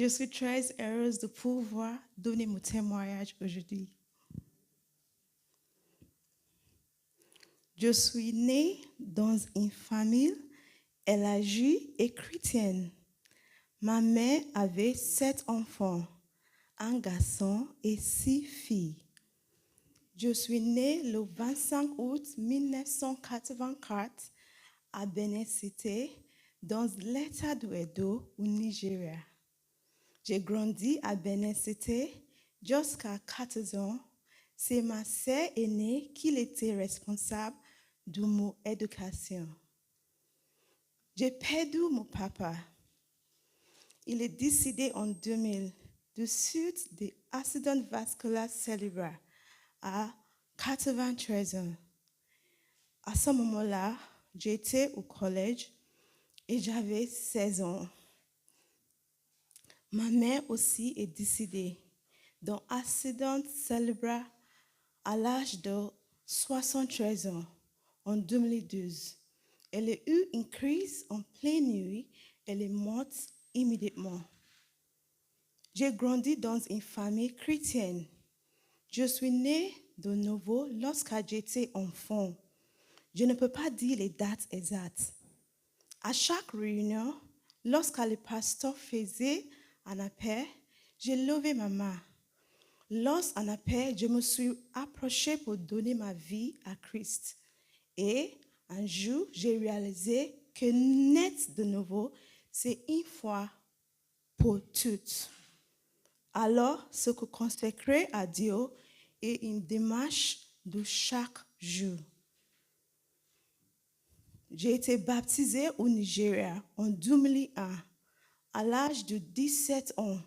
Je suis très heureuse de pouvoir donner mon témoignage aujourd'hui. Je suis née dans une famille élargie et chrétienne. Ma mère avait 7 enfants, un garçon et 6 filles. Je suis née le 25 août 1984 à Benin City, dans l'État de Edo, au Nigeria. J'ai grandi à Benin City jusqu'à 14 ans. C'est ma sœur aînée qui était responsable de mon éducation. J'ai perdu mon papa. Il est décédé en 2000 de suite d'accident vasculaire cérébral à 93 ans. À ce moment-là, j'étais au collège et j'avais 16 ans. Ma mère aussi est décédée d'un accident cérébral à l'âge de 73 ans en 2012. Elle a eu une crise en pleine nuit et elle est morte immédiatement. J'ai grandi dans une famille chrétienne. Je suis née de nouveau lorsque j'étais enfant. Je ne peux pas dire les dates exactes. À chaque réunion, lorsque le pasteur faisait un appel, j'ai levé ma main. Lorsqu'un appel, je me suis approchée pour donner ma vie à Christ. Et un jour, j'ai réalisé que naître de nouveau, c'est une fois pour toutes. Alors, ce que consacrer à Dieu est une démarche de chaque jour. J'ai été baptisée au Nigeria en 2001, à l'âge de 17 ans.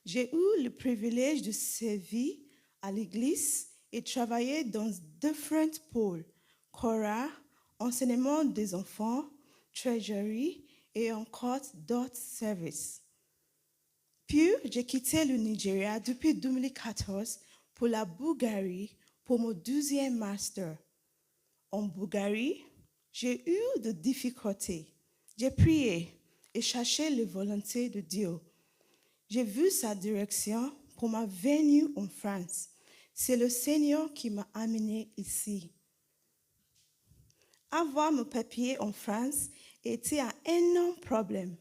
J'ai eu le privilège de servir à l'église et travailler dans différents pôles, chorale, enseignement des enfants, treasury et encore d'autres services. Puis, j'ai quitté le Nigeria depuis 2014 pour la Bulgarie pour mon 12e master. En Bulgarie, j'ai eu des difficultés. J'ai prié et cherché la volonté de Dieu. J'ai vu sa direction pour ma venue en France. C'est le Seigneur qui m'a amené ici. Avoir mon papier en France était un énorme problème.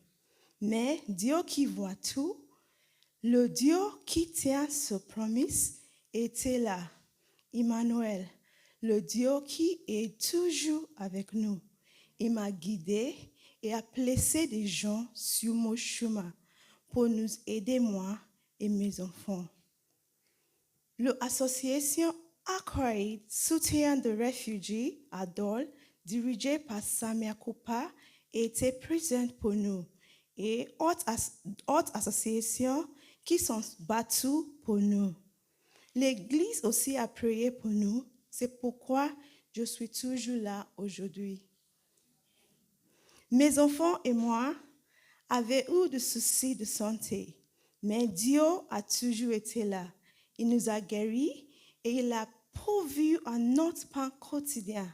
Mais Dieu qui voit tout, le Dieu qui tient ses promesses était là. Emmanuel, le Dieu qui est toujours avec nous. Il m'a guidé et a placé des gens sur mon chemin pour nous aider, moi et mes enfants. L'association Accueil Soutien de réfugiés à Dole, dirigée par Samia Koupa, était présente pour nous et autres associations qui sont battues pour nous. L'Église aussi a prié pour nous. C'est pourquoi je suis toujours là aujourd'hui. Mes enfants et moi avaient eu des soucis de santé, mais Dieu a toujours été là. Il nous a guéris et il a pourvu à notre pain quotidien.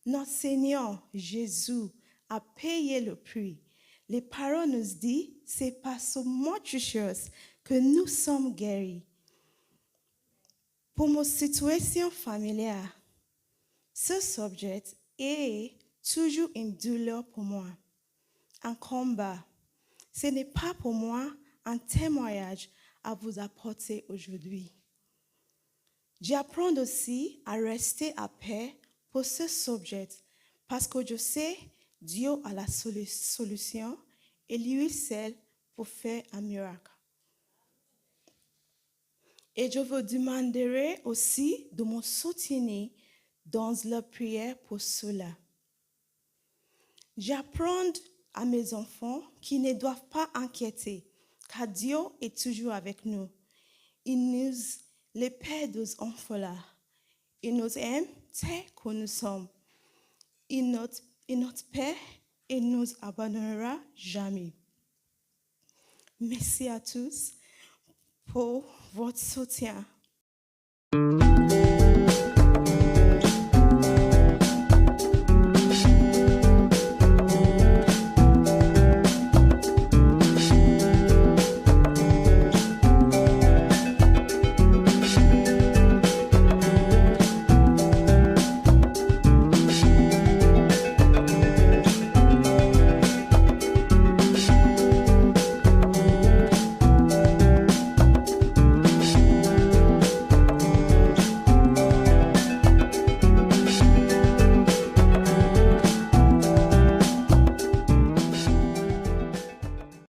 Notre Seigneur Jésus a payé le prix. Les paroles nous disent, c'est par ce much chose que nous sommes guéris. Pour mon situation familiale, ce sujet est toujours une douleur pour moi, un combat. Ce n'est pas pour moi un témoignage à vous apporter aujourd'hui. J'apprends aussi à rester à paix pour ce sujet parce que je sais Dieu a la solution et lui seul pour faire un miracle. Et je vous demanderai aussi de me soutenir dans la prière pour cela. J'apprends à mes enfants qu'ils ne doivent pas inquiéter, car Dieu est toujours avec nous. Il nous les père des enfants là. Il nous aime tel que nous sommes. Il est notre Père et ne nous abandonnera jamais. Merci à tous pour votre soutien.